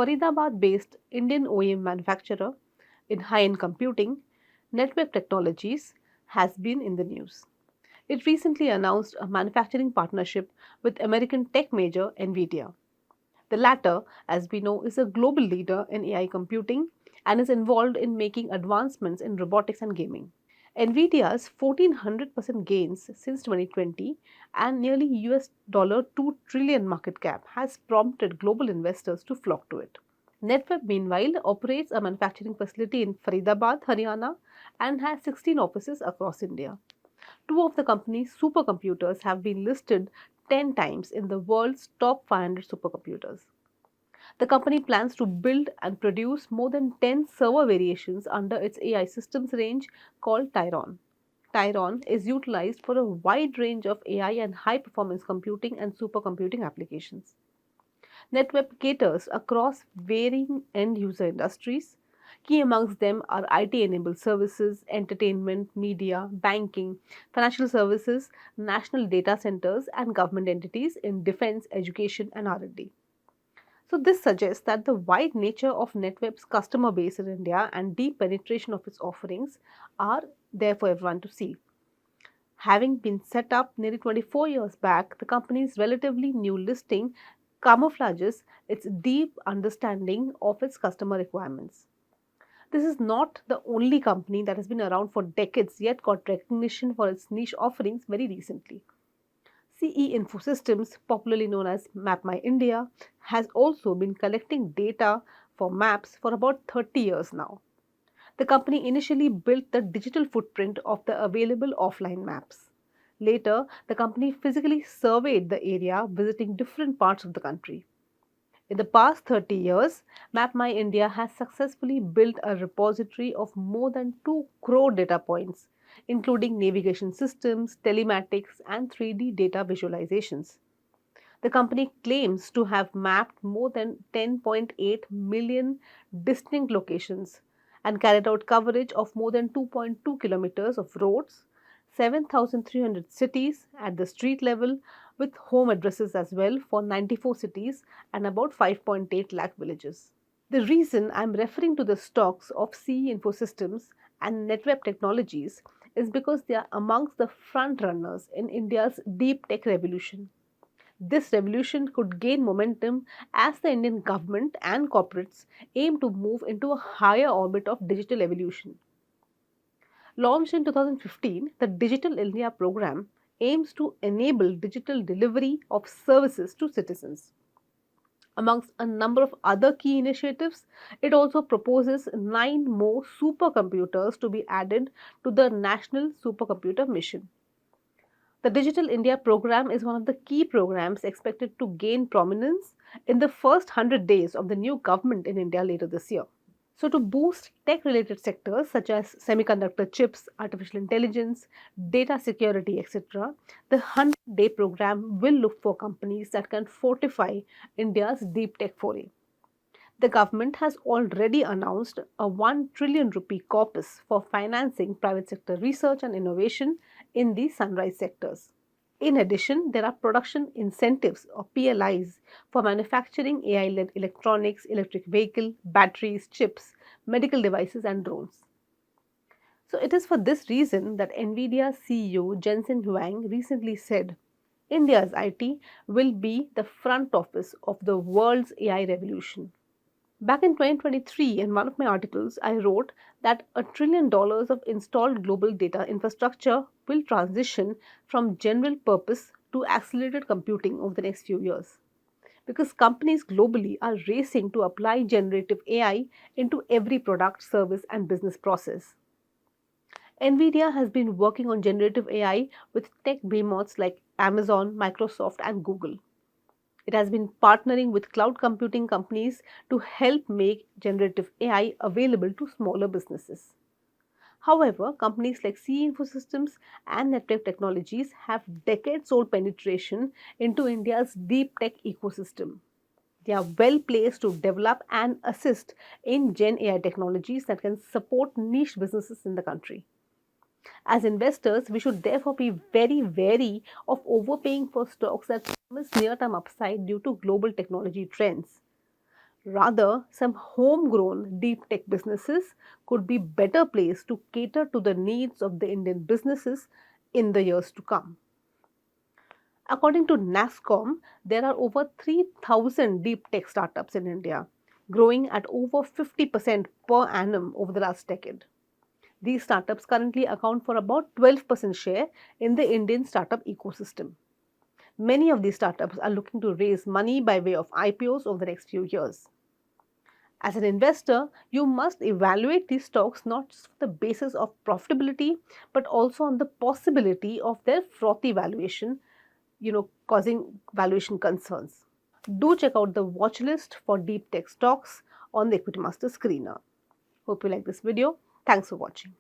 Faridabad-based Indian OEM manufacturer in high-end computing, network technologies, has been in the news. It recently announced a manufacturing partnership with American tech major Nvidia. The latter, as we know, is a global leader in AI computing and is involved in making advancements in robotics and gaming. Nvidia's 1400% gains since 2020 and nearly US $2 trillion market cap has prompted global investors to flock to it. Netweb, meanwhile, operates a manufacturing facility in Faridabad, Haryana, and has 16 offices across India. Two of the company's supercomputers have been listed 10 times in the world's top 500 supercomputers. The company plans to build and produce more than 10 server variations under its AI systems range called Tyron. Tyron is utilized for a wide range of AI and high performance computing and supercomputing applications. NetWeb caters across varying end user industries. Key amongst them are IT enabled services, entertainment, media, banking, financial services, national data centers, and government entities in defense, education, and R&D. So, this suggests that the wide nature of NetWeb's customer base in India and deep penetration of its offerings are there for everyone to see. Having been set up nearly 24 years back, the company's relatively new listing camouflages its deep understanding of its customer requirements. This is not the only company that has been around for decades yet got recognition for its niche offerings very recently. CE Infosystems, popularly known as MapMyIndia, has also been collecting data for maps for about 30 years now. The company initially built the digital footprint of the available offline maps. Later, the company physically surveyed the area, visiting different parts of the country. In the past 30 years, MapMyIndia has successfully built a repository of more than 2 crore data points, including navigation systems, telematics, and 3D data visualizations. The company claims to have mapped more than 10.8 million distinct locations and carried out coverage of more than 2.2 kilometers of roads, 7,300 cities at the street level, with home addresses as well for 94 cities and about 5.8 lakh villages. The reason I'm referring to the stocks of CE Infosystems and NetWeb Technologies is because they are amongst the front runners in India's deep tech revolution. This revolution could gain momentum as the Indian government and corporates aim to move into a higher orbit of digital evolution. Launched in 2015, the Digital India program aims to enable digital delivery of services to citizens. Amongst a number of other key initiatives, it also proposes 9 more supercomputers to be added to the National Supercomputer Mission. The Digital India program is one of the key programs expected to gain prominence in the first 100 days of the new government in India later this year. So, to boost tech related sectors such as semiconductor chips, artificial intelligence, data security, etc., the 100-day program will look for companies that can fortify India's deep tech foray. The government has already announced a 1 trillion rupee corpus for financing private sector research and innovation in the sunrise sectors. In addition, there are production incentives or PLIs for manufacturing AI-led electronics, electric vehicle, batteries, chips, medical devices and drones. So it is for this reason that Nvidia CEO Jensen Huang recently said, India's IT will be the front office of the world's AI revolution. Back in 2023, in one of my articles, I wrote that $1 trillion of installed global data infrastructure will transition from general purpose to accelerated computing over the next few years. Because companies globally are racing to apply generative AI into every product, service, and business process. Nvidia has been working on generative AI with tech behemoths like Amazon, Microsoft, and Google. It has been partnering with cloud computing companies to help make generative AI available to smaller businesses. However, companies like CE Infosystems and Netweb Technologies have decades-old penetration into India's deep tech ecosystem. They are well placed to develop and assist in Gen AI technologies that can support niche businesses in the country. As investors, we should therefore be very wary of overpaying for stocks that promise near-term upside due to global technology trends. Rather, some homegrown deep tech businesses could be better placed to cater to the needs of the Indian businesses in the years to come. According to NASSCOM, there are over 3,000 deep tech startups in India, growing at over 50% per annum over the last decade. These startups currently account for about 12% share in the Indian startup ecosystem. Many of these startups are looking to raise money by way of IPOs over the next few years. As an investor, you must evaluate these stocks not just for the basis of profitability, but also on the possibility of their frothy valuation, causing valuation concerns. Do check out the watch list for deep tech stocks on the Equitymaster screener. Hope you like this video. Thanks for watching.